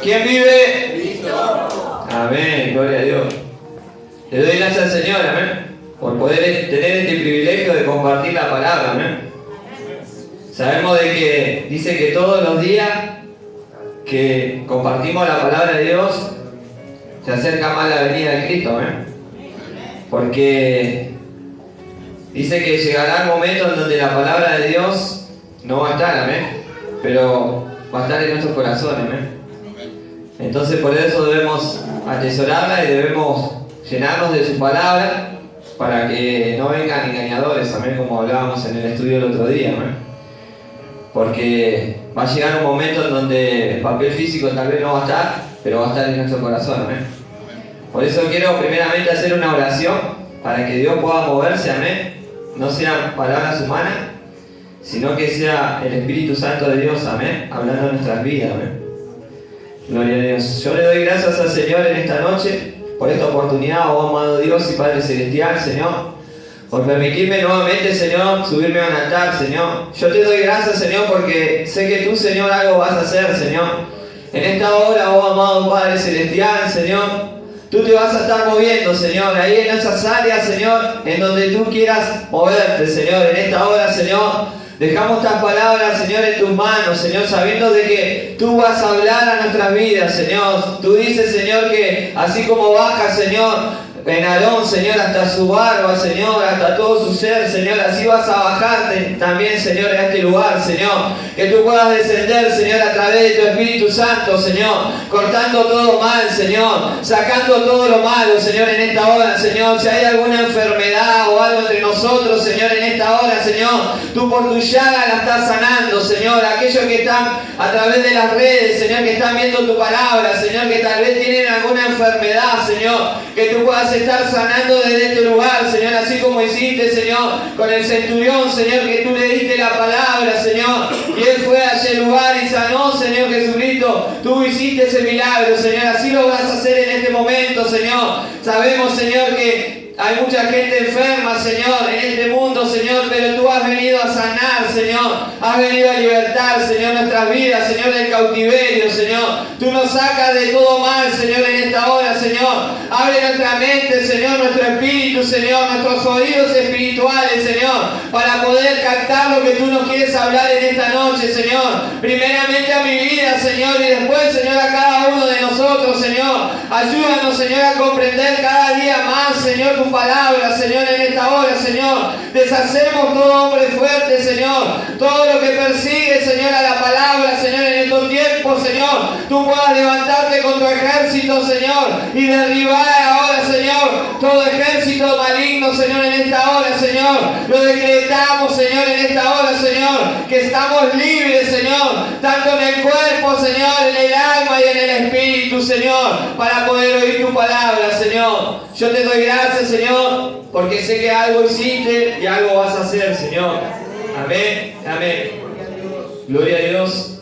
¿Quién vive? Cristo. Amén, gloria a Dios. Le doy gracias al Señor, amén, por poder tener este privilegio de compartir la palabra, amén. Sabemos de que dice que todos los días que compartimos la palabra de Dios se acerca más la venida de Cristo, amén. Porque dice que llegará el momento en donde la palabra de Dios no va a estar, amén, pero va a estar en nuestros corazones, amén. Entonces por eso debemos atesorarla y debemos llenarnos de su palabra para que no vengan engañadores, amén, como hablábamos en el estudio el otro día, amén. Porque va a llegar un momento en donde el papel físico tal vez no va a estar, pero va a estar en nuestro corazón, amén. Por eso quiero primeramente hacer una oración para que Dios pueda moverse, amén. No sean palabras humanas, sino que sea el Espíritu Santo de Dios, amén, hablando en nuestras vidas, amén. Gloria a Dios. Yo le doy gracias al Señor en esta noche por esta oportunidad, oh amado Dios y Padre Celestial, Señor, por permitirme nuevamente, Señor, subirme a un altar, Señor. Yo te doy gracias, Señor, porque sé que tú, Señor, algo vas a hacer, Señor. En esta hora, oh amado Padre Celestial, Señor, tú te vas a estar moviendo, Señor, ahí en esas áreas, Señor, en donde tú quieras moverte, Señor. En esta hora, Señor, dejamos estas palabras, Señor, en tus manos, Señor, sabiendo de que tú vas a hablar a nuestras vidas, Señor. Tú dices, Señor, que así como baja, Señor, en Aarón, Señor, hasta su barba, Señor, hasta todo su ser, Señor, así vas a bajarte también, Señor, a este lugar, Señor. Que tú puedas descender, Señor, a través de tu Espíritu Santo, Señor, cortando todo mal, Señor, sacando todo lo malo, Señor, en esta hora, Señor. Si hay alguna enfermedad o algo entre nosotros, Señor, en esta hora, Señor, tú por tu llaga la estás sanando, Señor. Aquellos que están a través de las redes, Señor, que están viendo tu palabra, Señor, que tal vez tienen alguna enfermedad, Señor, que tú puedas estar sanando desde este lugar, Señor, así como hiciste, Señor, con el centurión, Señor, que tú le diste la palabra, Señor, y él fue a ese lugar y sanó, Señor Jesucristo. Tú hiciste ese milagro, Señor, así lo vas a hacer en este momento, Señor. Sabemos, Señor, que hay mucha gente enferma, Señor, en este mundo, Señor, pero tú has venido a sanar, Señor. Has venido a libertar, Señor, nuestras vidas, Señor, del cautiverio, Señor. Tú nos sacas de todo mal, Señor, en esta hora, Señor. Abre nuestra mente, Señor, nuestro espíritu, Señor, nuestros oídos espirituales, Señor, para poder captar lo que tú nos quieres hablar en esta noche, Señor. Primeramente a mi vida, Señor, y después, Señor, a cada uno de nosotros, Señor. Ayúdanos, Señor, a comprender cada día más, Señor, tu palabra, Señor, en esta hora, Señor. Deshacemos todo hombre fuerte, Señor. Todo lo que persigue, Señor, a la palabra, Señor, en estos tiempos, Señor. Tú puedas levantarte con tu ejército, Señor, y derribar ahora, Señor, todo ejército maligno, Señor, en esta hora, Señor. Lo decretamos, Señor, en esta hora, Señor, que estamos libres, Señor, tanto en el cuerpo, Señor, en el alma y en el espíritu, Señor, para poder oír tu palabra, Señor. Yo te doy gracias, Señor, porque sé que algo hiciste y algo vas a hacer, Señor. Amén, amén. Gloria a Dios.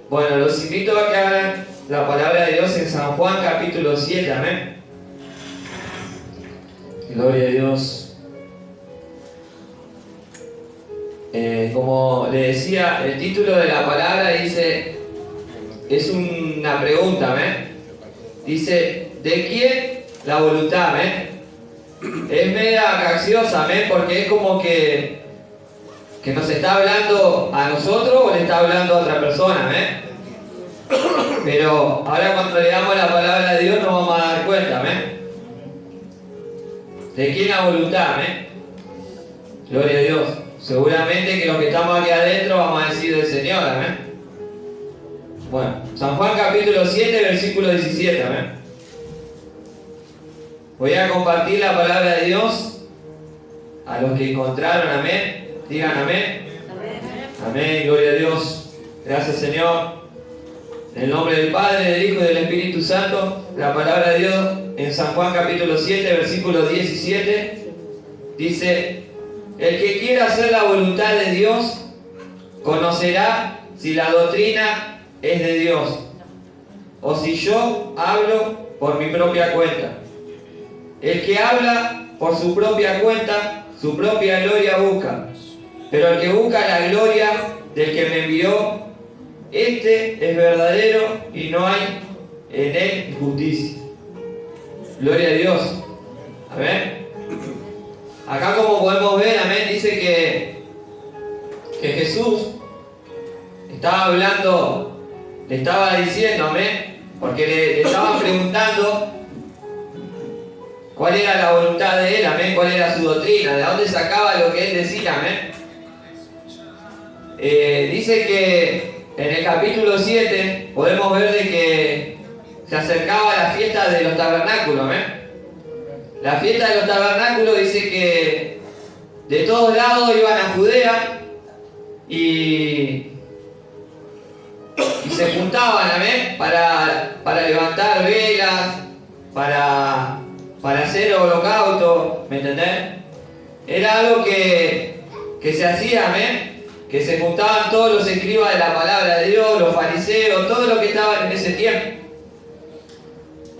Bueno, los invito a que hagan la palabra de Dios en San Juan capítulo 7, amén. Gloria a Dios. Como le decía, el título de la palabra dice, es una pregunta, amén. Dice, ¿de quién la voluntad, amén? Es media graciosa, amén, porque es como que nos está hablando a nosotros o le está hablando a otra persona, amén. Pero ahora cuando le damos la palabra de Dios nos vamos a dar cuenta, amén. ¿De quién la voluntad, amén? Gloria a Dios. Seguramente que los que estamos aquí adentro vamos a decir del Señor, amén. Bueno, San Juan capítulo 7, versículo 17, amén. Voy a compartir la palabra de Dios a los que encontraron, amén. Digan amén. Amén, gloria a Dios. Gracias, Señor. En el nombre del Padre, del Hijo y del Espíritu Santo, la palabra de Dios en San Juan capítulo 7, versículo 17, dice, el que quiera hacer la voluntad de Dios, conocerá si la doctrina es de Dios, o si yo hablo por mi propia cuenta. El que habla por su propia cuenta, su propia gloria busca, pero el que busca la gloria del que me envió, este es verdadero y no hay en él injusticia. Gloria a Dios. Amén. Acá, como podemos ver, amén, dice que Jesús estaba hablando, le estaba diciendo, amén, porque le estaban preguntando cuál era la voluntad de él, amén, cuál era su doctrina, de dónde sacaba lo que él decía, amén. Dice que en el capítulo 7 podemos ver de que se acercaba la fiesta de los tabernáculos, amén. La fiesta de los tabernáculos dice que de todos lados iban a Judea y se juntaban, amén, para levantar velas, para hacer holocausto, ¿me entendés? Era algo que se hacía, amén, que se juntaban todos los escribas de la palabra de Dios, los fariseos, todos los que estaban en ese tiempo.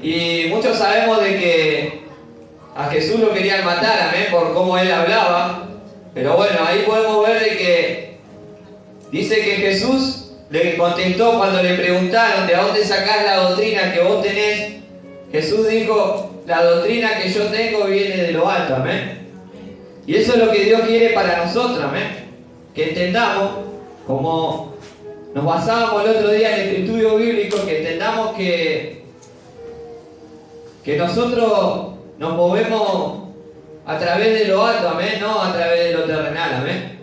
Y muchos sabemos de que a Jesús lo querían matar, amén, por cómo él hablaba. Pero bueno, ahí podemos ver de que dice que Jesús le contestó cuando le preguntaron de dónde sacás la doctrina que vos tenés. Jesús dijo, la doctrina que yo tengo viene de lo alto, amén. Y eso es lo que Dios quiere para nosotros, amén. Que entendamos, como nos basábamos el otro día en el estudio bíblico, que entendamos que nosotros nos movemos a través de lo alto, amén, no a través de lo terrenal, amén.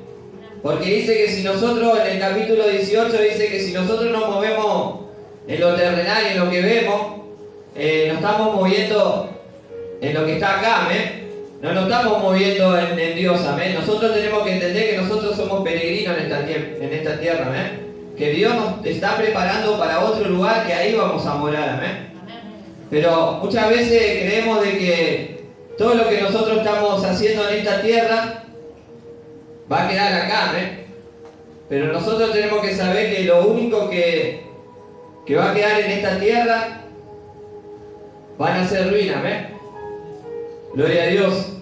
Porque dice que si nosotros, en el capítulo 18 dice que si nosotros nos movemos en lo terrenal y en lo que vemos, nos estamos moviendo en lo que está acá, amén. No nos estamos moviendo en Dios, amén. Nosotros tenemos que entender que nosotros somos peregrinos en esta tierra, amén. Que Dios nos está preparando para otro lugar, que ahí vamos a morar, amén. Pero muchas veces creemos de que todo lo que nosotros estamos haciendo en esta tierra va a quedar acá, amén. Pero nosotros tenemos que saber que lo único que va a quedar en esta tierra van a ser ruinas, amén. Gloria a Dios.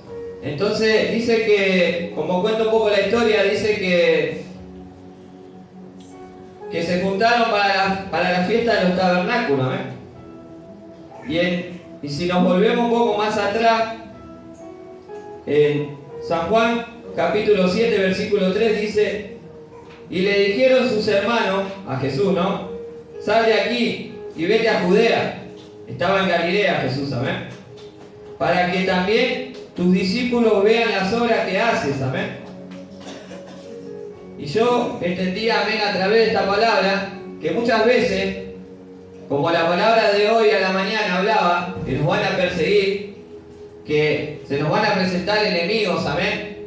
Entonces dice que, como cuento un poco la historia, dice que se juntaron para la fiesta de los tabernáculos, amén. Y si nos volvemos un poco más atrás, en San Juan capítulo 7 versículo 3 dice, y le dijeron sus hermanos a Jesús, ¿no? Sal de aquí y vete a Judea. Estaba en Galilea Jesús, amén. Para que también tus discípulos vean las obras que haces, amén. Y yo entendía, amén, a través de esta palabra, que muchas veces, como la palabra de hoy a la mañana hablaba, que nos van a perseguir, que se nos van a presentar enemigos, amén.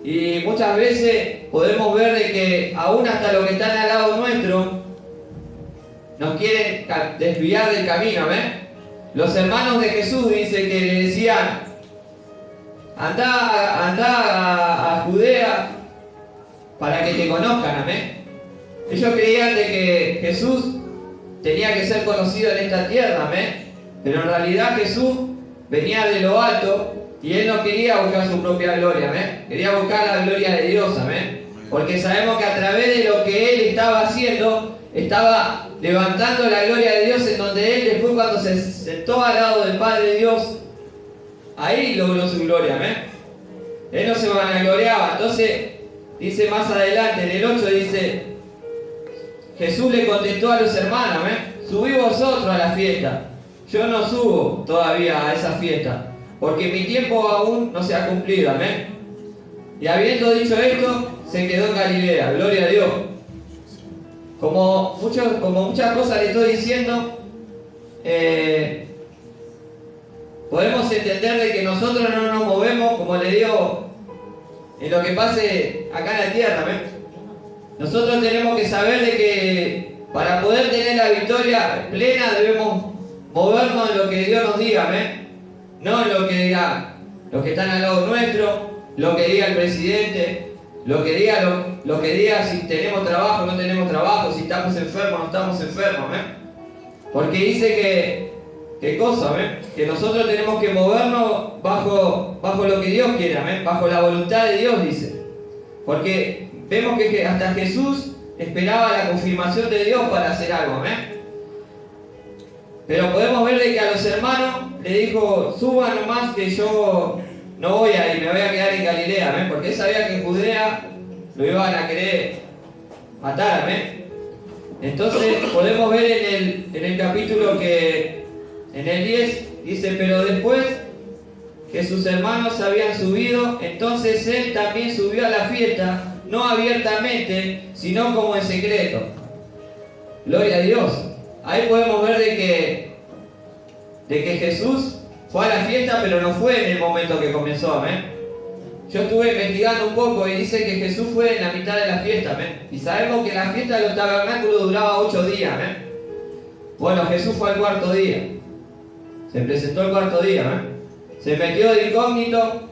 Y muchas veces podemos ver de que aún hasta los que están al lado nuestro nos quieren desviar del camino, amén. Los hermanos de Jesús dice que le decían, anda a Judea para que te conozcan, amén. Ellos creían de que Jesús tenía que ser conocido en esta tierra, amén. Pero en realidad Jesús venía de lo alto y él no quería buscar su propia gloria, amén. Quería buscar la gloria de Dios, amén. Porque sabemos que a través de lo que él estaba haciendo, estaba levantando la gloria de Dios, en donde él después, cuando se sentó al lado del Padre de Dios, ahí logró su gloria, amén. Él no se vanagloriaba. Entonces dice más adelante, en el 8 dice, Jesús le contestó a los hermanos, amén, subí vosotros a la fiesta. Yo no subo todavía a esa fiesta, porque mi tiempo aún no se ha cumplido, amén. Y habiendo dicho esto, se quedó en Galilea. Gloria a Dios. Como muchas cosas le estoy diciendo, podemos entender de que nosotros no nos movemos, como le digo, en lo que pase acá en la tierra, amén. Nosotros tenemos que saber de que para poder tener la victoria plena debemos movernos en lo que Dios nos diga, amén. No en lo que diga los que están al lado nuestro, lo que diga el presidente, lo que diga si tenemos trabajo o no tenemos trabajo, si estamos enfermos o no estamos enfermos, amén. Porque dice ¿qué cosa, amén? Que nosotros tenemos que movernos bajo lo que Dios quiere, amén. Bajo la voluntad de Dios, dice. Porque vemos que hasta Jesús esperaba la confirmación de Dios para hacer algo, amén. Pero podemos ver de que a los hermanos le dijo, suban nomás que yo no voy a ir, me voy a quedar en Galilea, amén, porque él sabía que en Judea lo iban a querer matar, amén. Entonces podemos ver en el capítulo que en el 10 dice, pero después que sus hermanos habían subido, entonces él también subió a la fiesta, no abiertamente, sino como en secreto. Gloria a Dios. Ahí podemos ver de que Jesús fue a la fiesta, pero no fue en el momento que comenzó, amén. Yo estuve investigando un poco y dice que Jesús fue en la mitad de la fiesta, amén. Y sabemos que la fiesta de los tabernáculos duraba 8 días, amén. Bueno, Jesús fue al cuarto día. Se presentó el cuarto día, amén. Se metió de incógnito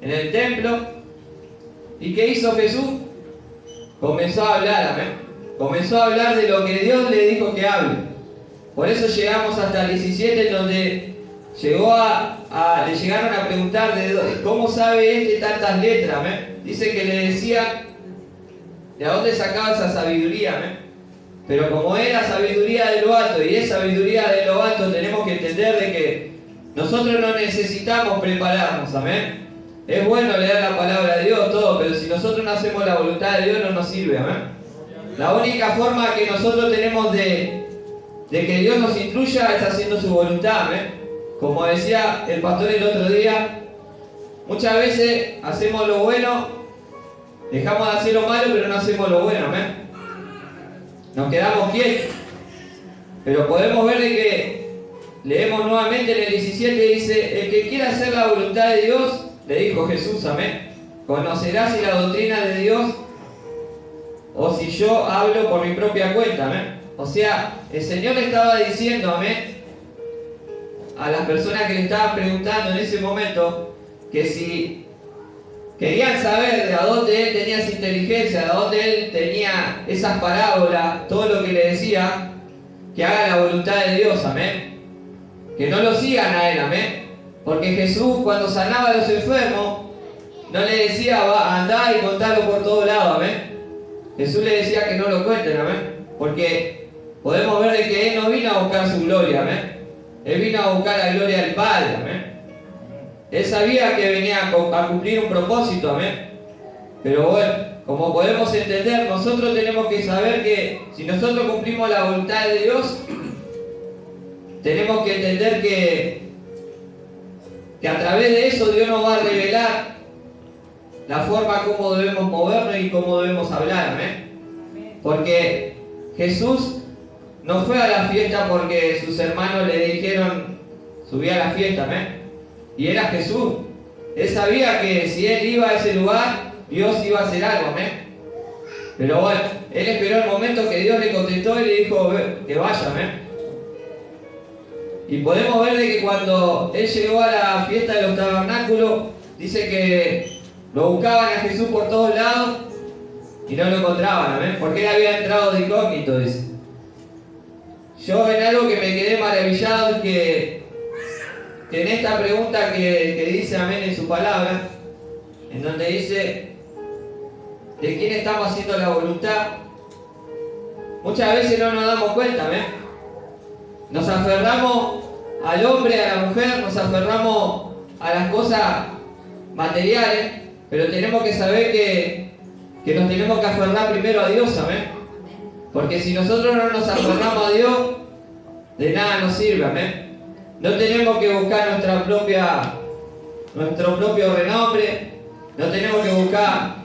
en el templo. ¿Y qué hizo Jesús? Comenzó a hablar, amén. Comenzó a hablar de lo que Dios le dijo que hable. Por eso llegamos hasta el 17, en donde llegó le llegaron a preguntar de cómo sabe este tantas letras, amén. Dice que le decían de dónde sacaba esa sabiduría, amén. Pero como era sabiduría de lo alto y es sabiduría de lo alto, tenemos que entender de que nosotros no necesitamos prepararnos, amén. Es bueno leer la palabra de Dios, todo, pero si nosotros no hacemos la voluntad de Dios no nos sirve, amén. La única forma que nosotros tenemos de que Dios nos instruya es haciendo su voluntad, amén. Como decía el pastor el otro día, muchas veces hacemos lo bueno, dejamos de hacer lo malo, pero no hacemos lo bueno, amén. Nos quedamos quietos. Pero podemos ver de que leemos nuevamente en el 17, dice, el que quiera hacer la voluntad de Dios, le dijo Jesús, amén, conocerá si la doctrina de Dios o si yo hablo por mi propia cuenta, amén. O sea, el Señor le estaba diciendo, amén, a las personas que le estaban preguntando en ese momento, que si querían saber de a dónde él tenía esa inteligencia, de a dónde él tenía esas parábolas, todo lo que le decía, que hagan la voluntad de Dios, amén. Que no lo sigan a él, amén. Porque Jesús, cuando sanaba a los enfermos, no le decía, andá y contalo por todos lados, amén. Jesús le decía que no lo cuenten, amén. Porque podemos ver de que él no vino a buscar su gloria, amén. Él vino a buscar la gloria del Padre, amén. Él sabía que venía a cumplir un propósito, amén. Pero bueno, como podemos entender, nosotros tenemos que saber que si nosotros cumplimos la voluntad de Dios, tenemos que entender que a través de eso Dios nos va a revelar la forma como debemos movernos y cómo debemos hablar, amén. Porque Jesús no fue a la fiesta porque sus hermanos le dijeron subí a la fiesta, amén. Y era Jesús. Él sabía que si él iba a ese lugar, Dios iba a hacer algo, amén. Pero bueno, él esperó el momento que Dios le contestó y le dijo que vaya, amén. Y podemos ver de que cuando él llegó a la fiesta de los tabernáculos, dice que lo buscaban a Jesús por todos lados y no lo encontraban, amén. Porque él había entrado de incógnito, dice. Yo en algo que me quedé maravillado es que en esta pregunta que dice amén en su palabra, en donde dice de quién estamos haciendo la voluntad, muchas veces no nos damos cuenta, amén. Nos aferramos al hombre, a la mujer, nos aferramos a las cosas materiales, pero tenemos que saber que nos tenemos que aferrar primero a Dios, amén. Porque si nosotros no nos aferramos a Dios, de nada nos sirve, amén. No tenemos que buscar nuestro propio renombre, no tenemos que buscar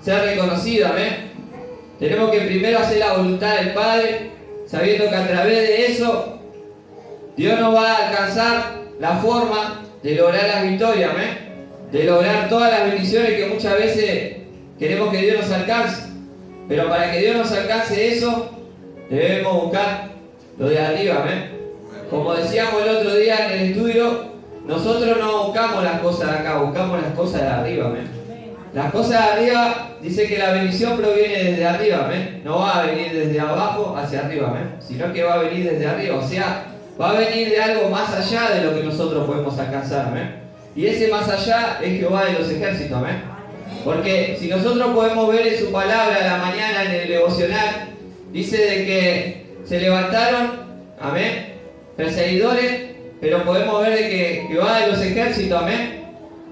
ser reconocidos, amén. Tenemos que primero hacer la voluntad del Padre, sabiendo que a través de eso Dios nos va a alcanzar la forma de lograr las victorias, amén. De lograr todas las bendiciones que muchas veces queremos que Dios nos alcance. Pero para que Dios nos alcance eso, debemos buscar lo de arriba, amén. Como decíamos el otro día en el estudio, nosotros no buscamos las cosas de acá, buscamos las cosas de arriba, amén. Las cosas de arriba, dice que la bendición proviene desde arriba, amén. No va a venir desde abajo hacia arriba, amén. Sino que va a venir desde arriba, o sea, va a venir de algo más allá de lo que nosotros podemos alcanzar, amén. Y ese más allá es Jehová de los ejércitos, amén. Porque si nosotros podemos ver en su palabra a la mañana en el devocional, dice de que se levantaron, amén, perseguidores, pero podemos ver de que Jehová de los ejércitos, amén,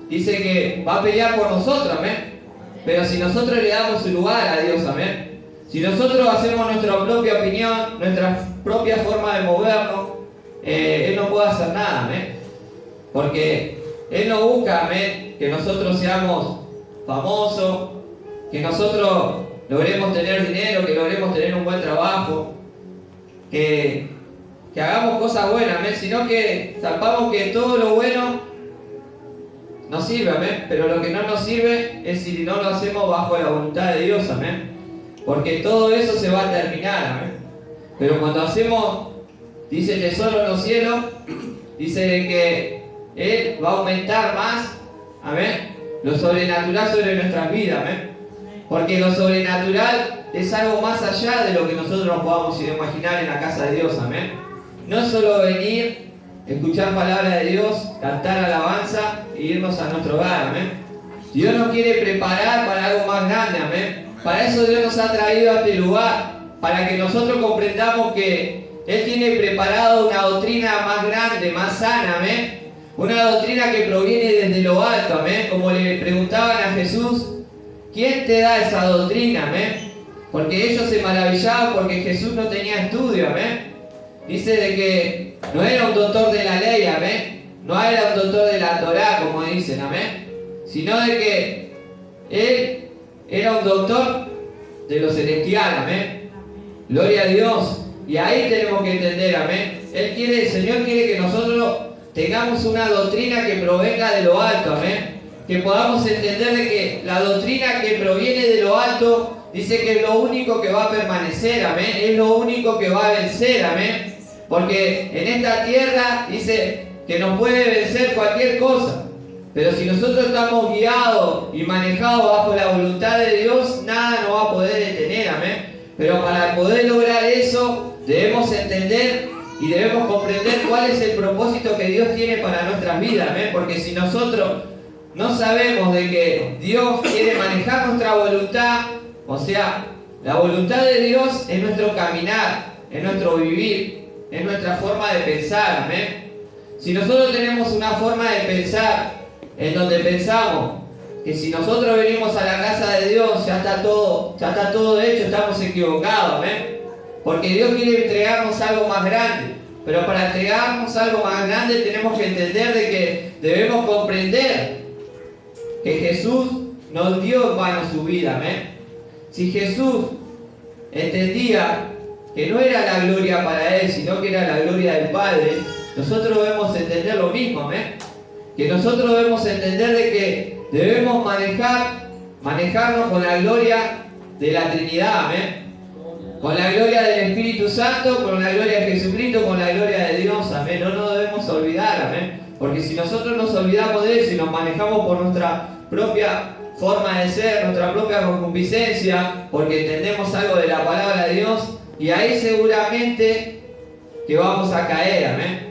dice que va a pelear por nosotros, amén. Pero si nosotros le damos su lugar a Dios, amén. Si nosotros hacemos nuestra propia opinión, nuestra propia forma de movernos, Él no puede hacer nada, amén. Porque Él no busca, amén, que nosotros seamos famosos, que nosotros logremos tener dinero, que logremos tener un buen trabajo, que hagamos cosas buenas, amén, sino que sepamos que todo lo bueno nos sirve, amén, pero lo que no nos sirve es si no lo hacemos bajo la voluntad de Dios, amén, porque todo eso se va a terminar, amén. Pero cuando hacemos, dice tesoro en los cielos, dice que Él va a aumentar más, amén, lo sobrenatural sobre nuestras vidas, amén. Porque lo sobrenatural es algo más allá de lo que nosotros nos podamos imaginar en la casa de Dios, amén. No es solo venir, escuchar palabra de Dios, cantar alabanza e irnos a nuestro hogar, amén. Dios nos quiere preparar para algo más grande, amén. Para eso Dios nos ha traído a este lugar, para que nosotros comprendamos que Él tiene preparado una doctrina más grande, más sana, amén. Una doctrina que proviene desde lo alto, amén. Como le preguntaban a Jesús, ¿quién te da esa doctrina, amén? Porque ellos se maravillaban porque Jesús no tenía estudio, amén. Dice de que no era un doctor de la ley, amén. No era un doctor de la Torá, como dicen, amén. Sino de que Él era un doctor de lo celestial, amén. Gloria a Dios. Y ahí tenemos que entender, amén. El Señor quiere que nosotros tengamos una doctrina que provenga de lo alto, amén. Que podamos entender de que la doctrina que proviene de lo alto dice que es lo único que va a permanecer, amén. Es lo único que va a vencer, amén. Porque en esta tierra dice que nos puede vencer cualquier cosa. Pero si nosotros estamos guiados y manejados bajo la voluntad de Dios, nada nos va a poder detener, amén. Pero para poder lograr eso, debemos entender y debemos comprender cuál es el propósito que Dios tiene para nuestras vidas, amén. Porque si nosotros no sabemos de que Dios quiere manejar nuestra voluntad, o sea, la voluntad de Dios es nuestro caminar, es nuestro vivir, es nuestra forma de pensar, amén. Si nosotros tenemos una forma de pensar en donde pensamos que si nosotros venimos a la casa de Dios ya está todo hecho, estamos equivocados, amén. Porque Dios quiere entregarnos algo más grande. Pero para entregarnos algo más grande tenemos que entender de que debemos comprender que Jesús nos dio en vano su vida, amén. Si Jesús entendía que no era la gloria para Él, sino que era la gloria del Padre, nosotros debemos entender lo mismo, amén. Que nosotros debemos entender de que debemos manejarnos con la gloria de la Trinidad, amén. Con la gloria del Espíritu Santo, con la gloria de Jesucristo, con la gloria de Dios, amén. No nos debemos olvidar, amén. Porque si nosotros nos olvidamos de eso y nos manejamos por nuestra propia forma de ser, nuestra propia concupiscencia, porque entendemos algo de la palabra de Dios, y ahí seguramente que vamos a caer, amén.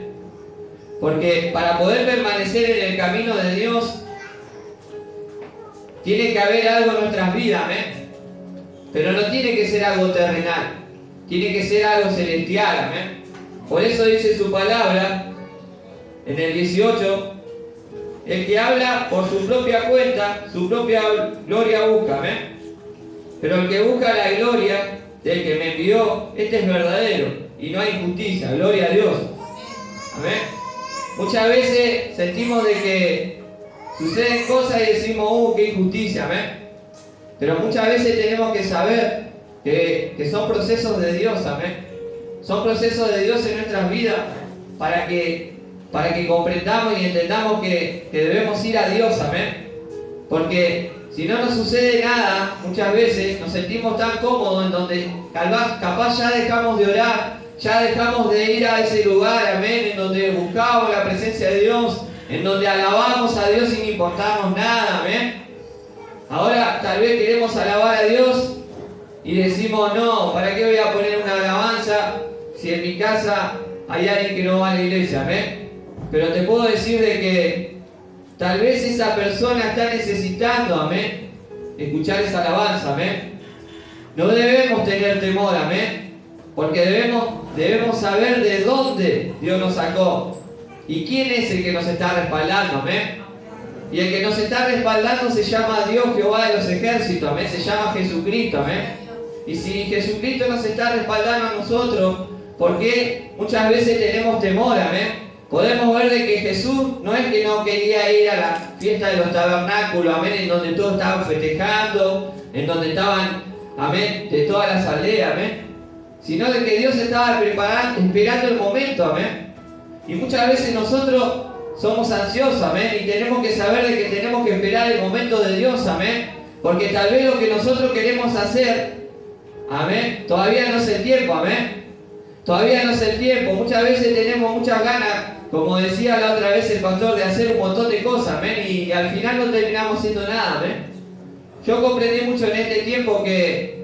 Porque para poder permanecer en el camino de Dios, tiene que haber algo en nuestras vidas, amén. Pero no tiene que ser algo terrenal, tiene que ser algo celestial, amén. Por eso dice su palabra, en el 18, el que habla por su propia cuenta, su propia gloria busca, amén. Pero el que busca la gloria del que me envió, este es verdadero, y no hay injusticia, gloria a Dios, amén. Muchas veces sentimos de que suceden cosas y decimos, qué injusticia, amén. Pero muchas veces tenemos que saber que son procesos de Dios, amén. Son procesos de Dios en nuestras vidas para que comprendamos y entendamos que debemos ir a Dios, amén. Porque si no nos sucede nada, muchas veces nos sentimos tan cómodos en donde capaz ya dejamos de orar, ya dejamos de ir a ese lugar, amén, en donde buscamos la presencia de Dios, en donde alabamos a Dios sin importarnos nada, amén. Ahora tal vez queremos alabar a Dios y decimos, no, ¿para qué voy a poner una alabanza si en mi casa hay alguien que no va a la iglesia, amén? Pero te puedo decir de que tal vez esa persona está necesitando, amén, escuchar esa alabanza, amén. No debemos tener temor, amén, porque debemos saber de dónde Dios nos sacó y quién es el que nos está respaldando, amén. Y el que nos está respaldando se llama Dios Jehová de los ejércitos, amén, se llama Jesucristo, amén. Y si Jesucristo nos está respaldando a nosotros, ¿por qué muchas veces tenemos temor, amén? Podemos ver de que Jesús no es que no quería ir a la fiesta de los tabernáculos, amén, en donde todos estaban festejando, en donde estaban, amén, de todas las aldeas, amén, sino de que Dios estaba preparando, esperando el momento, amén. Y muchas veces nosotros somos ansiosos, amén, y tenemos que saber de que tenemos que esperar el momento de Dios, amén, porque tal vez lo que nosotros queremos hacer, amén, todavía no es el tiempo, amén, todavía no es el tiempo. Muchas veces tenemos muchas ganas, como decía la otra vez el pastor, de hacer un montón de cosas, amén, y al final no terminamos haciendo nada, amén. Yo comprendí mucho en este tiempo que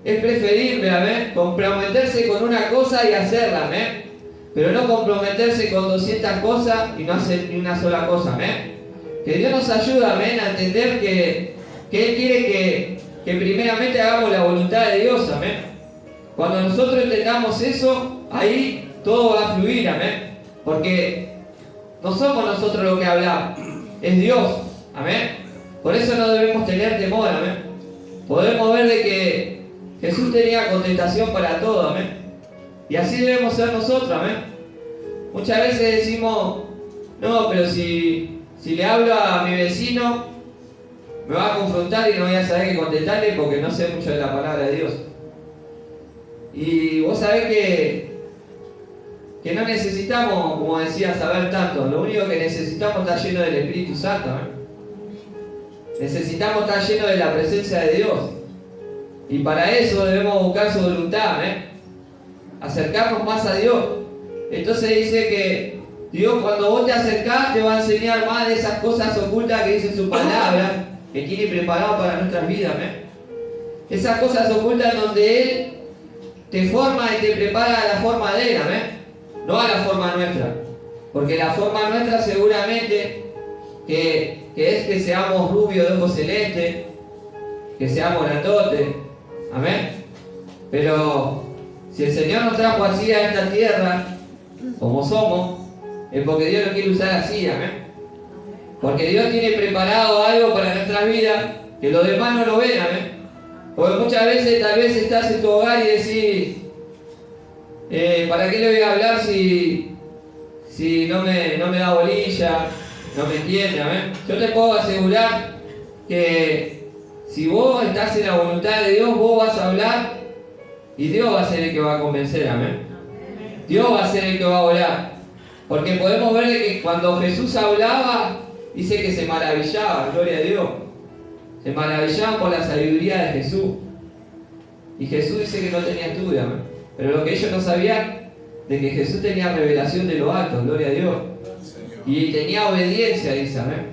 es preferible, amén, comprometerse con una cosa y hacerla, amén, pero no comprometerse con 200 cosas y no hacer ni una sola cosa, amén. Que Dios nos ayude, amén, a entender que Él quiere que primeramente hagamos la voluntad de Dios, amén. Cuando nosotros entendamos eso, ahí todo va a fluir, amén. Porque no somos nosotros los que hablamos, es Dios, amén. Por eso no debemos tener temor, amén. Podemos ver de que Jesús tenía contestación para todo, amén. Y así debemos ser nosotros, amén. Muchas veces decimos, no, pero si le hablo a mi vecino, me va a confrontar y no voy a saber qué contestarle porque no sé mucho de la palabra de Dios. Y vos sabés que no necesitamos, como decía, saber tanto. Lo único que necesitamos es estar lleno del Espíritu Santo, ¿eh? Necesitamos estar llenos de la presencia de Dios. Y para eso debemos buscar su voluntad, ¿eh? Acercarnos más a Dios. Entonces dice que Dios, cuando vos te acercás, te va a enseñar más de esas cosas ocultas que dice su palabra, que tiene preparado para nuestras vidas, ¿eh? Esas cosas ocultas donde Él te forma y te prepara a la forma de Él, ¿eh? No a la forma nuestra, porque la forma nuestra seguramente que es que seamos rubios de ojos celestes, que seamos grandotes, amén. Pero si el Señor nos trajo así a esta tierra, como somos, es porque Dios nos quiere usar así, amén. Porque Dios tiene preparado algo para nuestras vidas que los demás no lo ven, amén. Porque muchas veces tal vez estás en tu hogar y decís, ¿para qué le voy a hablar si no me da bolilla, no me entiende, amén? Yo te puedo asegurar que si vos estás en la voluntad de Dios, vos vas a hablar y Dios va a ser el que va a convencer, amén. Dios va a ser el que va a orar. Porque podemos ver que cuando Jesús hablaba, dice que se maravillaba, gloria a Dios. Se maravillaban por la sabiduría de Jesús. Y Jesús dice que no tenía estudio, amén. Pero lo que ellos no sabían, de que Jesús tenía revelación de lo alto, gloria a Dios. Y tenía obediencia, dice, amén.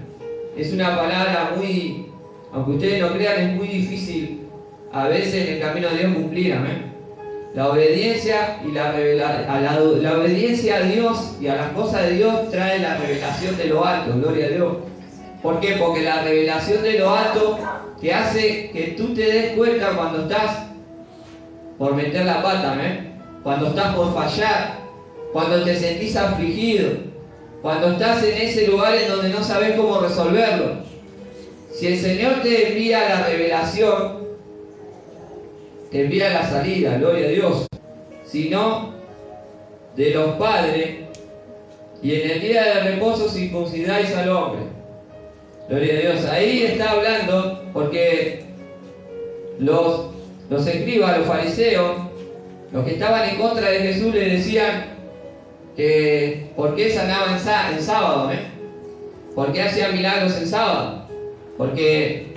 Es una palabra muy, aunque ustedes no crean, es muy difícil a veces en el camino de Dios cumplir, amén. La obediencia y la obediencia a Dios y a las cosas de Dios trae la revelación de lo alto, gloria a Dios. ¿Por qué? Porque la revelación de lo alto te hace que tú te des cuenta cuando estás por meter la pata, amén. Cuando estás por fallar, cuando te sentís afligido, cuando estás en ese lugar en donde no sabes cómo resolverlo. Si el Señor te envía la revelación, te envía la salida, gloria a Dios. Si no, de los padres, y en el día de reposo circuncidáis al hombre. Gloria a Dios. Ahí está hablando porque los escribas, los fariseos, los que estaban en contra de Jesús, le decían que ¿por qué sanaba en sábado? ¿Por qué hacía milagros en sábado? Porque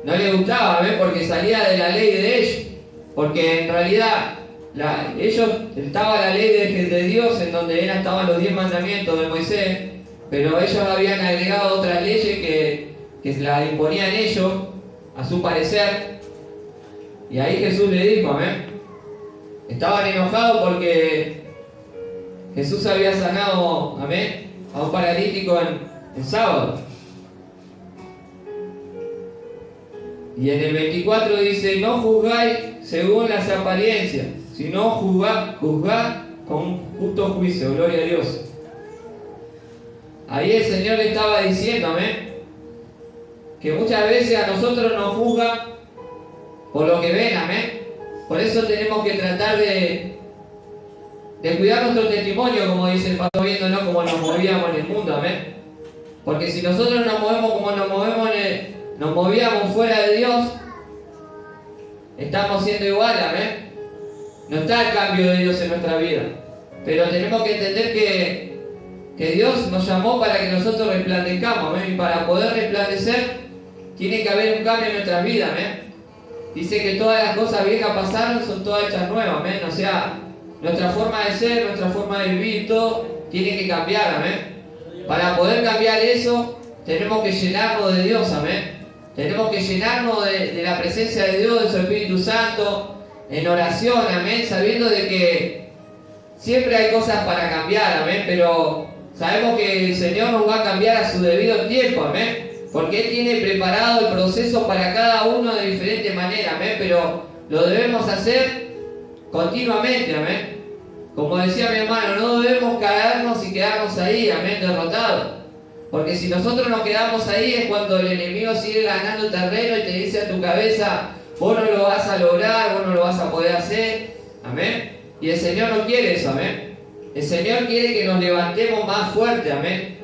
no le gustaba, porque salía de la ley de ellos. Porque en realidad ellos estaba la ley de Dios, en donde estaban los 10 mandamientos de Moisés, pero ellos habían agregado otras leyes que se las imponían ellos a su parecer. Y ahí Jesús le dijo, amén. Estaban enojados porque Jesús había sanado, amén, a un paralítico en sábado. Y en el 24 dice, no juzgáis según las apariencias, sino juzgad con justo juicio, gloria a Dios. Ahí el Señor le estaba diciendo, amén, que muchas veces a nosotros nos juzgan por lo que ven, amén. Por eso tenemos que tratar de cuidar nuestro testimonio, como dice el pastor, viéndonos como nos movíamos en el mundo, amén. Porque si nosotros nos movemos como nos movíamos fuera de Dios, estamos siendo igual, amén. No está el cambio de Dios en nuestra vida. Pero tenemos que entender que Dios nos llamó para que nosotros resplandezcamos, amén. Y para poder resplandecer, tiene que haber un cambio en nuestras vidas, amén. Dice que todas las cosas viejas pasaron, son todas hechas nuevas, amén. O sea, nuestra forma de ser, nuestra forma de vivir, todo tiene que cambiar, amén. Para poder cambiar eso, tenemos que llenarnos de Dios, amén. Tenemos que llenarnos de la presencia de Dios, de su Espíritu Santo, en oración, amén, sabiendo de que siempre hay cosas para cambiar, amén, pero sabemos que el Señor nos va a cambiar a su debido tiempo, amén, porque Él tiene preparado el proceso para cada uno de diferente manera, amén, pero lo debemos hacer continuamente, amén. Como decía mi hermano, no debemos caernos y quedarnos ahí, amén, derrotados. Porque si nosotros nos quedamos ahí es cuando el enemigo sigue ganando terreno y te dice a tu cabeza, vos no lo vas a lograr, vos no lo vas a poder hacer, amén. Y el Señor no quiere eso, amén. El Señor quiere que nos levantemos más fuerte, amén,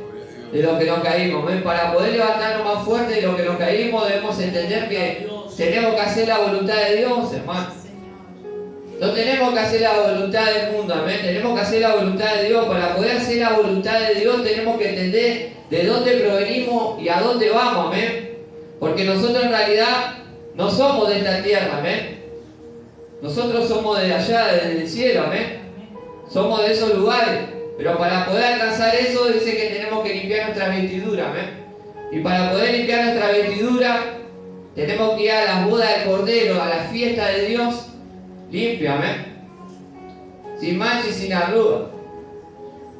de lo que nos caímos, amén. Para poder levantarnos más fuerte de lo que nos caímos debemos entender que tenemos que hacer la voluntad de Dios, hermano. No tenemos que hacer la voluntad del mundo, amén. Tenemos que hacer la voluntad de Dios. Para poder hacer la voluntad de Dios tenemos que entender de dónde provenimos y a dónde vamos, amén. Porque nosotros en realidad no somos de esta tierra, amén. Nosotros somos de allá, desde el cielo, amén. Somos de esos lugares. Pero para poder alcanzar eso dice que tenemos que limpiar nuestra vestidura, amén. Y para poder limpiar nuestra vestidura tenemos que ir a la boda del Cordero, a la fiesta de Dios, limpio, amén, sin mancha y sin arruga.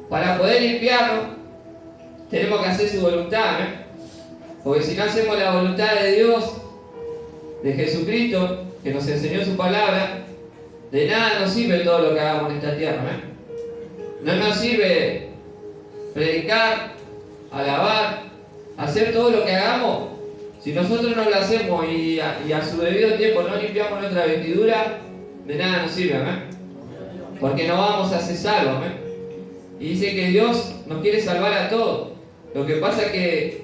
Para poder limpiarnos tenemos que hacer su voluntad, amén. Porque si no hacemos la voluntad de Dios, de Jesucristo, que nos enseñó su palabra, de nada nos sirve todo lo que hagamos en esta tierra, amén. No nos sirve predicar, alabar, hacer todo lo que hagamos. Si nosotros no lo hacemos y a su debido tiempo no limpiamos nuestra vestidura, de nada nos sirve, amén. Porque no vamos a ser salvos, amén. Y dice que Dios nos quiere salvar a todos. Lo que pasa es que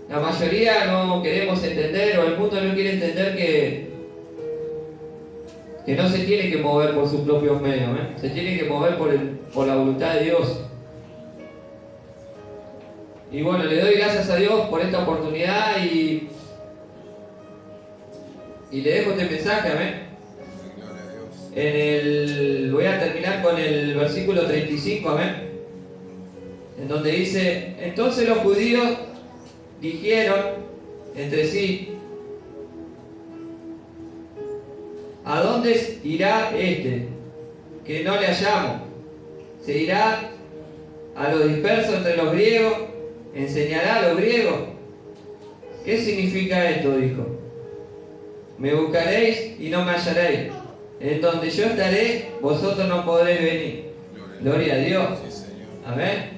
la mayoría no queremos entender, o el mundo no quiere entender que no se tiene que mover por sus propios medios, amén. Se tiene que mover por la voluntad de Dios. Y bueno, le doy gracias a Dios por esta oportunidad y le dejo este mensaje, amén. Voy a terminar con el versículo 35, amén, en donde dice: entonces los judíos dijeron entre sí, ¿a dónde irá este que no le hallamos? ¿Se irá a los dispersos entre los griegos? ¿Enseñará a los griegos? ¿Qué significa esto? Dijo: me buscaréis y no me hallaréis. En donde yo estaré, vosotros no podréis venir. Gloria a Dios. Amén.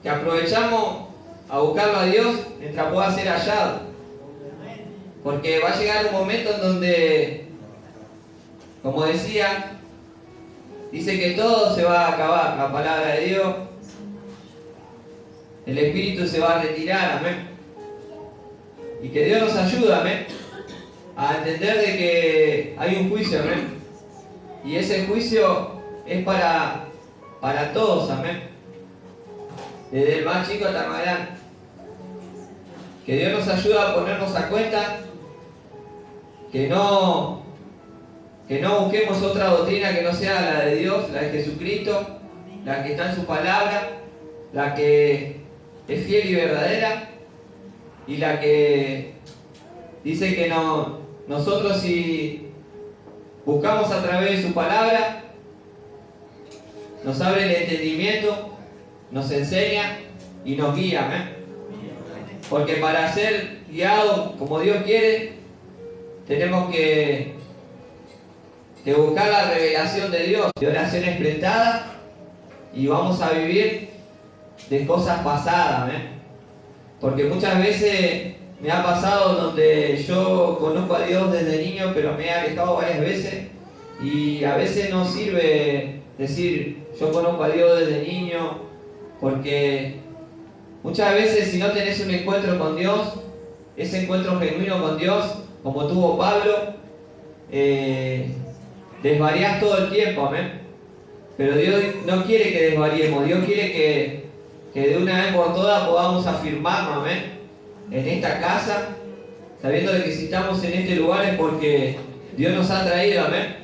Que aprovechamos a buscarlo a Dios mientras pueda ser hallado. Porque va a llegar un momento en donde, como decía, dice que todo se va a acabar. La palabra de Dios, el Espíritu se va a retirar. Amén. Y que Dios nos ayude, amén, a entender de que hay un juicio, amén. Y ese juicio es para todos, amén. Desde el más chico hasta el más grande. Que Dios nos ayude a ponernos a cuenta que no busquemos otra doctrina que no sea la de Dios, la de Jesucristo, la que está en su palabra, la que es fiel y verdadera, y la que dice que nosotros, si buscamos a través de su palabra, nos abre el entendimiento, nos enseña y nos guía, amén. Porque para ser guiados como Dios quiere, tenemos que buscar la revelación de Dios, de oraciones prestadas, y vamos a vivir de cosas pasadas, ¿amén? Porque muchas veces me ha pasado donde yo conozco a Dios desde niño, pero me he alejado varias veces, y a veces no sirve decir yo conozco a Dios desde niño, porque muchas veces si no tenés un encuentro con Dios, ese encuentro genuino con Dios, como tuvo Pablo, desvariás todo el tiempo, amén. Pero Dios no quiere que desvariemos, Dios quiere que de una vez por todas podamos afirmarnos, amén, en esta casa, sabiendo de que si estamos en este lugar es porque Dios nos ha traído, amén,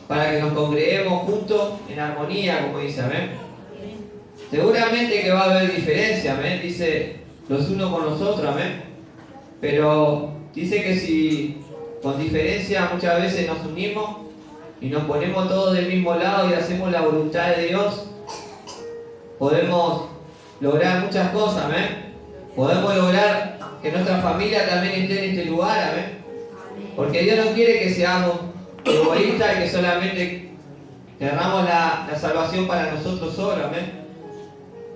para que nos congreguemos juntos en armonía, como dice, amén. Seguramente que va a haber diferencia, amén, dice los unos con los otros, amén. Pero dice que si con diferencia muchas veces nos unimos y nos ponemos todos del mismo lado y hacemos la voluntad de Dios, podemos lograr muchas cosas, amén. Podemos lograr que nuestra familia también esté en este lugar, amén. Porque Dios no quiere que seamos egoístas y que solamente querramos la salvación para nosotros solos, amén.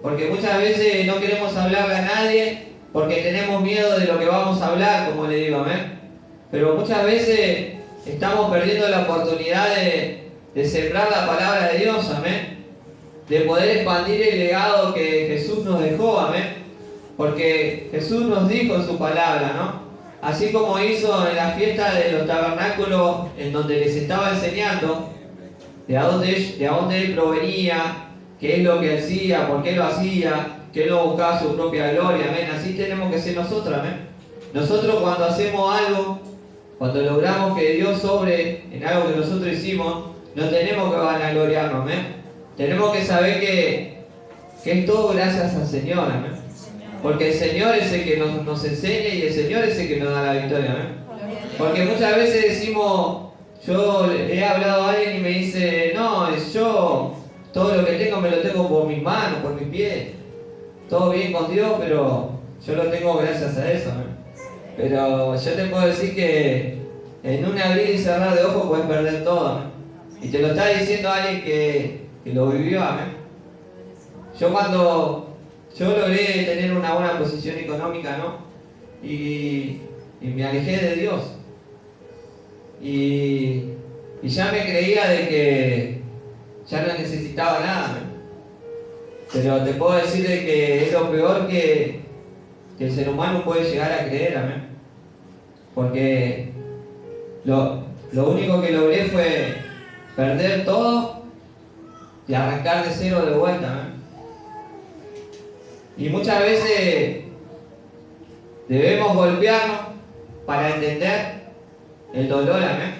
Porque muchas veces no queremos hablarle a nadie porque tenemos miedo de lo que vamos a hablar, como le digo, amén. Pero muchas veces estamos perdiendo la oportunidad de sembrar la palabra de Dios, amén. De poder expandir el legado que Jesús nos dejó, amén. Porque Jesús nos dijo en su palabra, ¿no? Así como hizo en la fiesta de los tabernáculos, en donde les estaba enseñando de a dónde él provenía, qué es lo que hacía, por qué lo hacía, que Él no buscaba su propia gloria, amén. Así tenemos que ser nosotros, amén. Nosotros cuando hacemos algo, cuando logramos que Dios sobre en algo que nosotros hicimos, no tenemos que vanagloriarnos, amén. Tenemos que saber que es todo gracias al Señor, amén. Porque el Señor es el que nos enseña y el Señor es el que nos da la victoria, amén. Porque muchas veces decimos, yo he hablado a alguien y me dice, no, yo todo lo que tengo me lo tengo por mis manos, por mis pies. Todo bien con Dios, pero yo lo tengo gracias a eso, ¿no? Pero yo te puedo decir que en un abrir y cerrar de ojos puedes perder todo, ¿no? Y te lo está diciendo alguien que lo vivió, amén. Yo logré tener una buena posición económica, ¿no? Y me alejé de Dios. Y ya me creía de que ya no necesitaba nada, ¿no? Pero te puedo decir de que es lo peor que el ser humano puede llegar a creer, amén. Porque lo único que logré fue perder todo y arrancar de cero de vuelta, amén. Y muchas veces debemos golpearnos para entender el dolor, amén.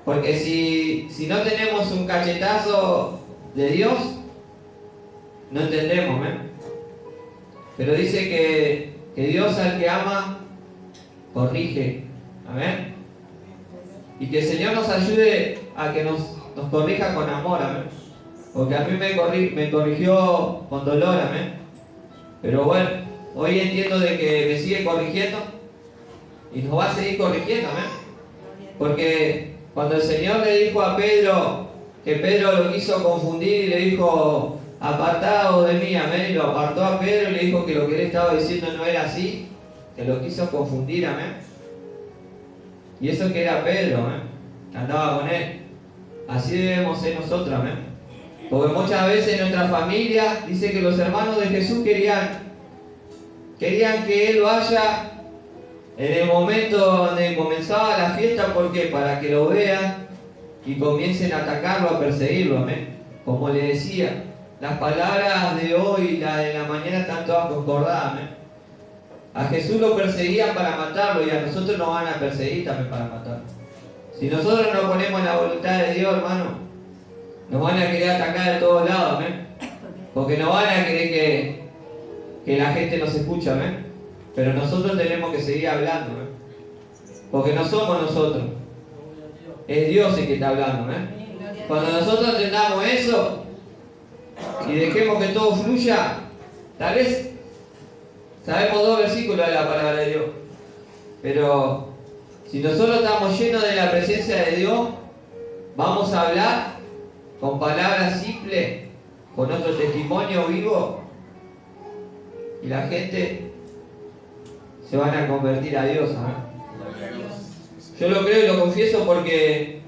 Porque si no tenemos un cachetazo de Dios, no entendemos, amén. Pero dice que Dios al que ama, corrige, amén. Y que el Señor nos ayude a que nos corrija con amor, amén. Porque a mí me corrigió con dolor, amén. Pero bueno, hoy entiendo de que me sigue corrigiendo y nos va a seguir corrigiendo, amén. Porque cuando el Señor le dijo a Pedro, que Pedro lo quiso confundir y le dijo, apartado de mí, amén, y lo apartó a Pedro y le dijo que lo que él estaba diciendo no era así, que lo quiso confundir, amén. Y eso que era Pedro, amén, que andaba con él. Así debemos ser nosotros, amén. Porque muchas veces en nuestra familia dice que los hermanos de Jesús querían que él vaya en el momento donde comenzaba la fiesta, ¿por qué? Para que lo vean y comiencen a atacarlo, a perseguirlo, amén. Como le decía, las palabras de hoy y las de la mañana están todas concordadas, amén. A Jesús lo perseguían para matarlo y a nosotros nos van a perseguir también para matarlo. Si nosotros no ponemos en la voluntad de Dios, hermano, nos van a querer atacar de todos lados, amén. Porque no van a querer que la gente nos escuche, amén. Pero nosotros tenemos que seguir hablando, amén. Porque no somos nosotros, es Dios el que está hablando, amén. Cuando nosotros entendamos eso y dejemos que todo fluya, tal vez Sabemos 2 versículos de la palabra de Dios. Pero si nosotros estamos llenos de la presencia de Dios, vamos a hablar con palabras simples, con nuestro testimonio vivo, y la gente se van a convertir a Dios. Yo lo creo y lo confieso porque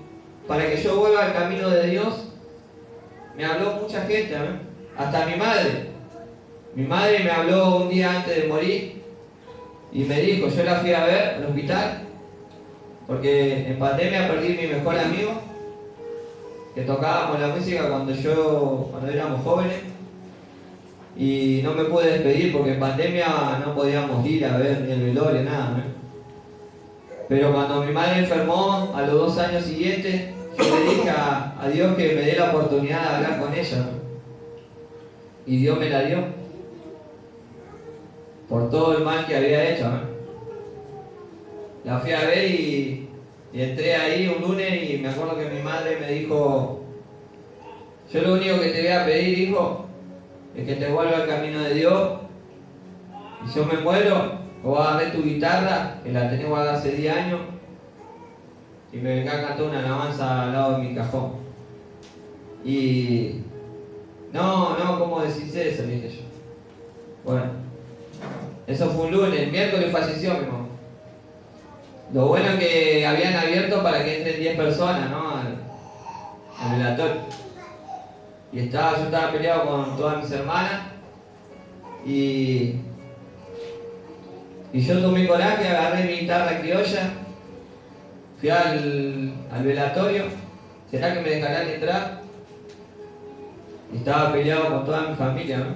para que yo vuelva al camino de Dios, me habló mucha gente, hasta mi madre. Mi madre me habló un día antes de morir y me dijo, yo la fui a ver al hospital, porque en pandemia perdí mi mejor amigo, que tocábamos la música cuando éramos jóvenes, y no me pude despedir porque en pandemia no podíamos ir a ver ni el velorio, nada. Pero cuando mi madre enfermó, a los 2 años siguientes, yo le dije a Dios que me dé la oportunidad de hablar con ella, y Dios me la dio por todo el mal que había hecho. La fui a ver y entré ahí un lunes, y me acuerdo que mi madre me dijo, yo lo único que te voy a pedir, hijo, es que te vuelva al camino de Dios, y yo me muero, vos agarré tu guitarra, que la tenés guardada hace 10 años, y me venga a cantar una alabanza al lado de mi cajón. Y no, ¿cómo decís eso?, le dije yo. Bueno, eso fue un lunes. El miércoles falleció mi mamá. Lo bueno es que habían abierto para que entren 10 personas, ¿no?, al velatorio. Y yo estaba peleado con todas mis hermanas, y yo tomé coraje, agarré mi guitarra criolla, fui al velatorio. ¿Será que me dejarán entrar? Y estaba peleado con toda mi familia, ¿no?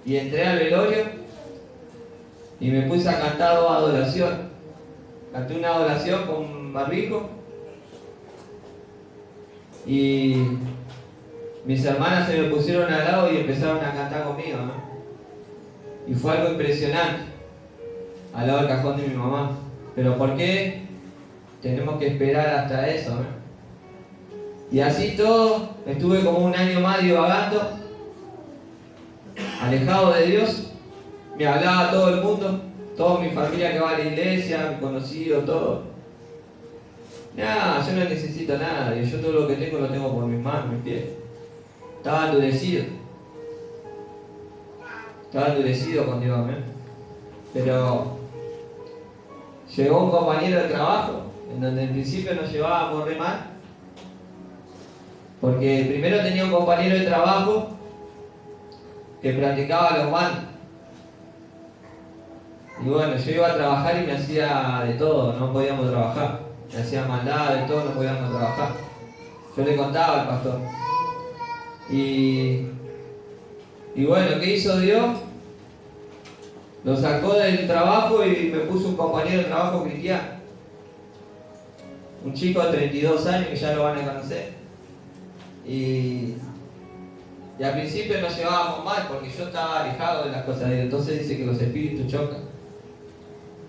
Y entré al velorio y me puse a cantar 2 adoraciones. Canté una adoración con barbijo, y mis hermanas se me pusieron al lado y empezaron a cantar conmigo, ¿no? Y fue algo impresionante, al lado del cajón de mi mamá. Pero ¿por qué tenemos que esperar hasta eso, ¿no? Y así todo, estuve como 1 año más divagando, alejado de Dios. Me hablaba todo el mundo, toda mi familia que va a la iglesia, mi conocido, todo. Nada, yo no necesito nada, yo todo lo que tengo lo tengo por mis manos, mis pies. Estaba endurecido con Dios, amén. Pero llegó un compañero de trabajo, en donde en principio nos llevábamos re mal, porque primero tenía un compañero de trabajo que practicaba los mandos. Y bueno, yo iba a trabajar y me hacía de todo, no podíamos trabajar. Me hacía maldad, de todo, no podíamos trabajar. Yo le contaba al pastor. Y bueno, ¿qué hizo Dios? Lo sacó del trabajo y me puso un compañero de trabajo cristiano. Un chico de 32 años que ya lo van a conocer. Y al principio nos llevábamos mal porque yo estaba alejado de las cosas de Dios. Entonces dice que los espíritus chocan.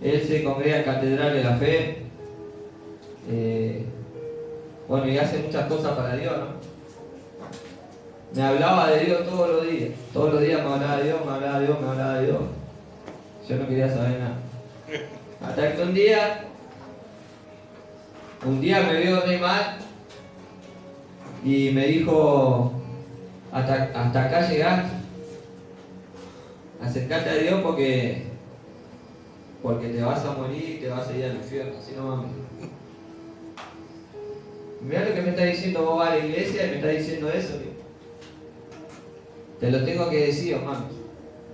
Él se congrega en Catedral de la Fe. Bueno, y hace muchas cosas para Dios, ¿no? Me hablaba de Dios todos los días. Todos los días me hablaba de Dios, me hablaba de Dios, me hablaba de Dios. Yo no quería saber nada. Hasta que un día me vio re mal y me dijo, hasta acá llegaste. Acercate a Dios porque te vas a morir y te vas a ir al infierno. Así no mames. Mirá lo que me está diciendo, vos vas a la iglesia y me está diciendo eso, tío. Te lo tengo que decir, hermano.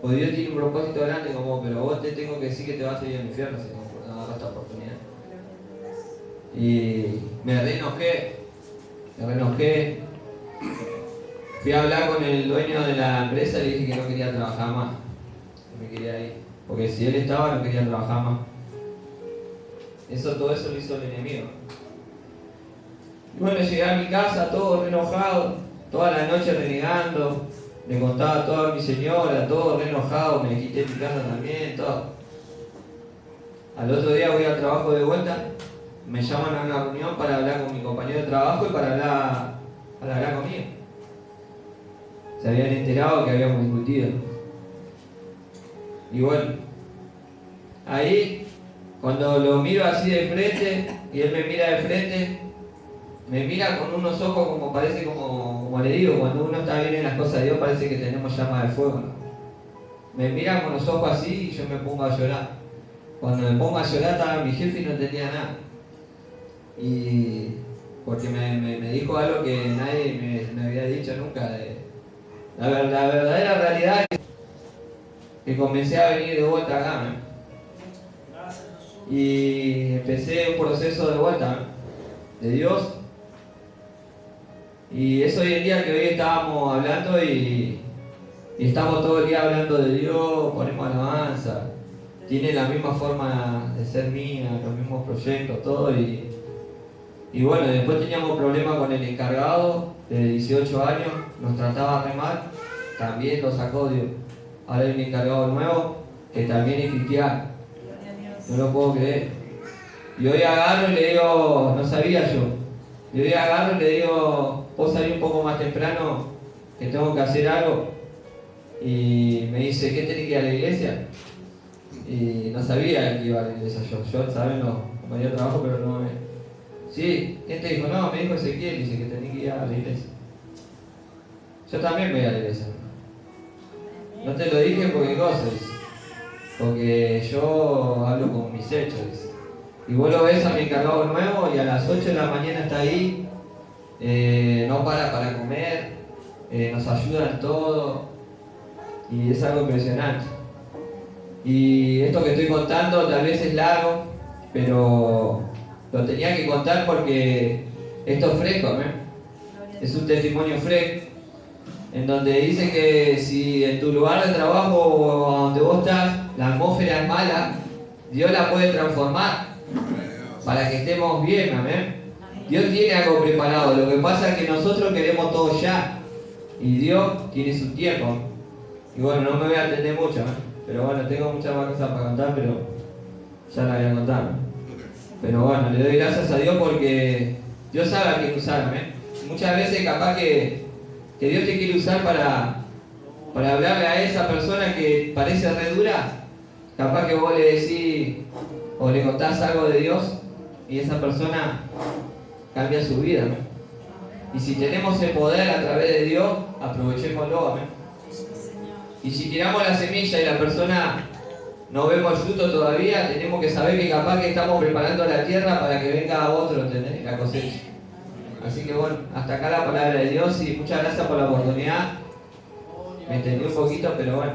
Porque Dios tiene un propósito grande como vos, pero vos te tengo que decir que te vas a ir al infierno si no agarras esta oportunidad. Y me reenojé. Fui a hablar con el dueño de la empresa y le dije que no quería trabajar más. Que me quería ir. Porque si él estaba, no quería trabajar más. Todo eso lo hizo el enemigo. Y bueno, llegué a mi casa todo re enojado, toda la noche renegando. Le contaba todo a mi señora, todo re enojado, me quité mi casa también, todo. Al otro día voy al trabajo de vuelta, me llaman a una reunión para hablar con mi compañero de trabajo y para hablar conmigo. Se habían enterado que habíamos discutido. Y bueno, ahí, cuando lo miro así de frente, y él me mira de frente, me mira con unos ojos como parece, como le digo, cuando uno está bien en las cosas de Dios, parece que tenemos llama de fuego, ¿no? Me mira con los ojos así y yo me pongo a llorar. Cuando me pongo a llorar estaba mi jefe y no tenía nada. Y porque me dijo algo que nadie me había dicho nunca. La verdadera realidad es que comencé a venir de vuelta acá, ¿no? Y empecé un proceso de vuelta, ¿no? De Dios. Y es hoy en día que hoy estábamos hablando y estamos todo el día hablando de Dios, ponemos alabanza, tiene la misma forma de ser mía, los mismos proyectos, todo. Y bueno, después teníamos problemas con el encargado de 18 años, nos trataba re mal, también lo sacó Dios. Ahora hay un encargado nuevo que también es cristiano, no lo puedo creer. Y hoy agarro y le digo, no sabía yo, y hoy agarro y le digo, ¿puedo salir un poco más temprano que tengo que hacer algo? Y me dice, ¿qué tenés que ir a la iglesia? Y no sabía que iba a la iglesia yo, ¿saben? No, como yo trabajo, pero no me... Sí, ¿quién te dijo? No, me dijo Ezequiel, dice que tenés que ir a la iglesia. Yo también voy a la iglesia. No te lo dije porque cosa, dice. Porque yo hablo con mis hechos, dice. Y vos lo ves a mi encargado nuevo y a las 8 de la mañana está ahí, no para comer, nos ayuda en todo. Y es algo impresionante. Y esto que estoy contando tal vez es largo, pero lo tenía que contar porque esto es fresco, ¿eh? Es un testimonio fresco, en donde dice que si en tu lugar de trabajo o donde vos estás, la atmósfera es mala, Dios la puede transformar para que estemos bien, amén. Dios tiene algo preparado, lo que pasa es que nosotros queremos todo ya, y Dios tiene su tiempo. Y bueno, no me voy a atender mucho, ¿eh? Pero bueno, tengo muchas más cosas para contar, pero ya la voy a contar. Pero bueno, le doy gracias a Dios porque Dios sabe a quién usar, ¿eh? Muchas veces capaz que Dios te quiere usar para hablarle a esa persona que parece re dura. Capaz que vos le decís o le contás algo de Dios y esa persona cambia su vida, ¿no? Y si tenemos el poder a través de Dios, aprovechémoslo, amén. Y si tiramos la semilla y la persona no vemos el fruto todavía, tenemos que saber que capaz que estamos preparando la tierra para que venga otro, ¿entendés? La cosecha. Así que bueno, hasta acá la palabra de Dios y muchas gracias por la oportunidad. Me entendí un poquito, pero bueno,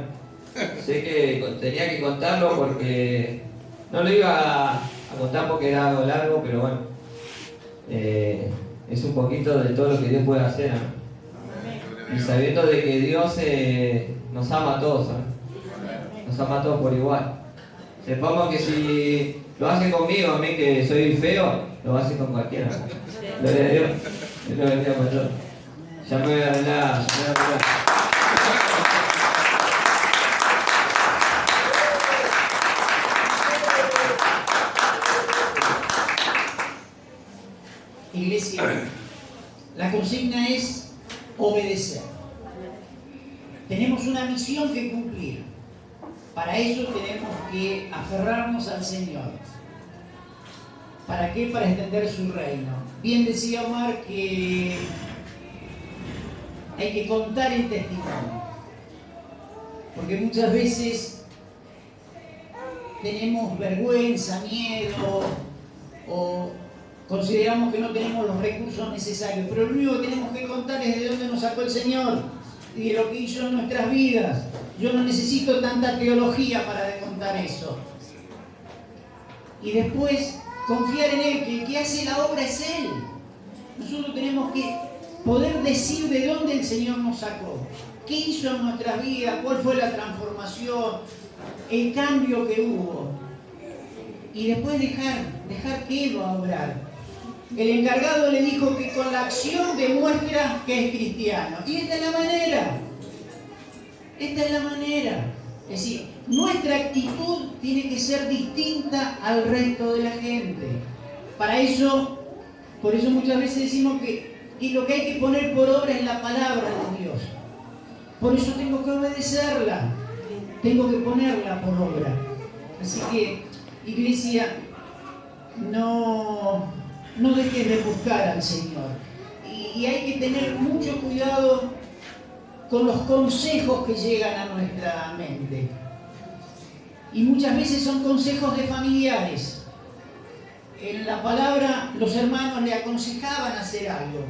sé que tenía que contarlo porque no lo iba a contar porque era algo largo, pero bueno, es un poquito de todo lo que Dios puede hacer, ¿no? Y sabiendo de que Dios nos ama a todos, ¿no? Nos ama a todos por igual. Sepamos que si lo hace conmigo, a mí que soy feo, lo hace con cualquiera. Gloria a Dios. Dios lo bendiga por todo. Ya me voy a hablar. Iglesia, la consigna es obedecer. Tenemos una misión que cumplir. Para eso tenemos que aferrarnos al Señor. ¿Para qué? Para extender su reino. Bien decía Omar que hay que contar el testimonio. Porque muchas veces tenemos vergüenza, miedo o consideramos que no tenemos los recursos necesarios. Pero lo único que tenemos que contar es de dónde nos sacó el Señor y de lo que hizo en nuestras vidas. Yo no necesito tanta teología para contar eso. Y después confiar en Él, que el que hace la obra es Él. Nosotros tenemos que poder decir de dónde el Señor nos sacó, qué hizo en nuestras vidas, cuál fue la transformación, el cambio que hubo. Y después dejar que Él va a obrar. El encargado le dijo que con la acción demuestra que es cristiano. Y esta es la manera. Esta es la manera. Es decir, nuestra actitud tiene que ser distinta al resto de la gente. Para eso, por eso muchas veces decimos que lo que hay que poner por obra es la palabra de Dios. Por eso tengo que obedecerla. tengo que ponerla por obra. Así que, iglesia, no dejes de buscar al Señor. Y hay que tener mucho cuidado con los consejos que llegan a nuestra mente. Y muchas veces son consejos de familiares. En la palabra los hermanos le aconsejaban hacer algo.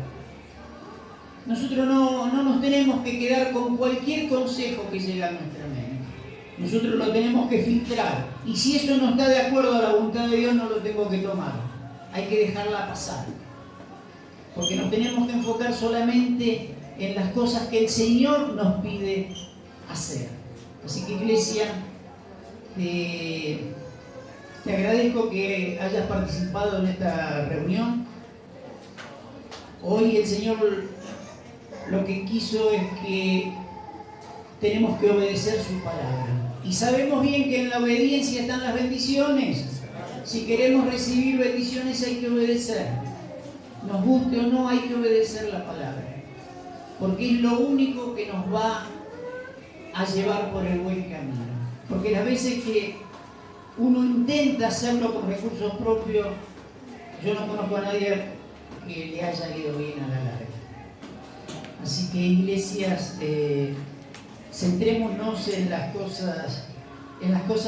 Nosotros no nos tenemos que quedar con cualquier consejo que llega a nuestra mente. Nosotros lo tenemos que filtrar. Y si eso no está de acuerdo a la voluntad de Dios, no lo tengo que tomar. Hay que dejarla pasar. Porque nos tenemos que enfocar solamente en las cosas que el Señor nos pide hacer. Así que, iglesia, te agradezco que hayas participado en esta reunión. Hoy el Señor lo que quiso es que tenemos que obedecer su palabra. Y sabemos bien que en la obediencia están las bendiciones. Si queremos recibir bendiciones hay que obedecer. Nos guste o no, hay que obedecer la palabra. Porque es lo único que nos va a llevar por el buen camino. Porque las veces que uno intenta hacerlo con recursos propios, yo no conozco a nadie que le haya ido bien a la larga. Así que, iglesias, centrémonos en las cosas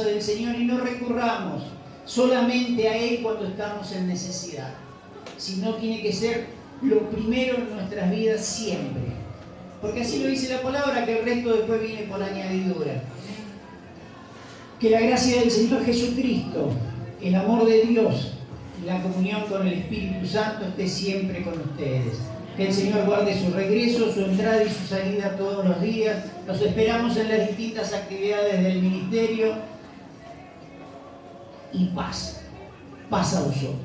del Señor y no recurramos solamente a Él cuando estamos en necesidad, sino tiene que ser lo primero en nuestras vidas siempre, porque así lo dice la palabra, que el resto después viene por añadidura. Que la gracia del Señor Jesucristo, el amor de Dios y la comunión con el Espíritu Santo esté siempre con ustedes. Que el Señor guarde su regreso, su entrada y su salida todos los días. Los esperamos en las distintas actividades del ministerio. Y paz a vosotros.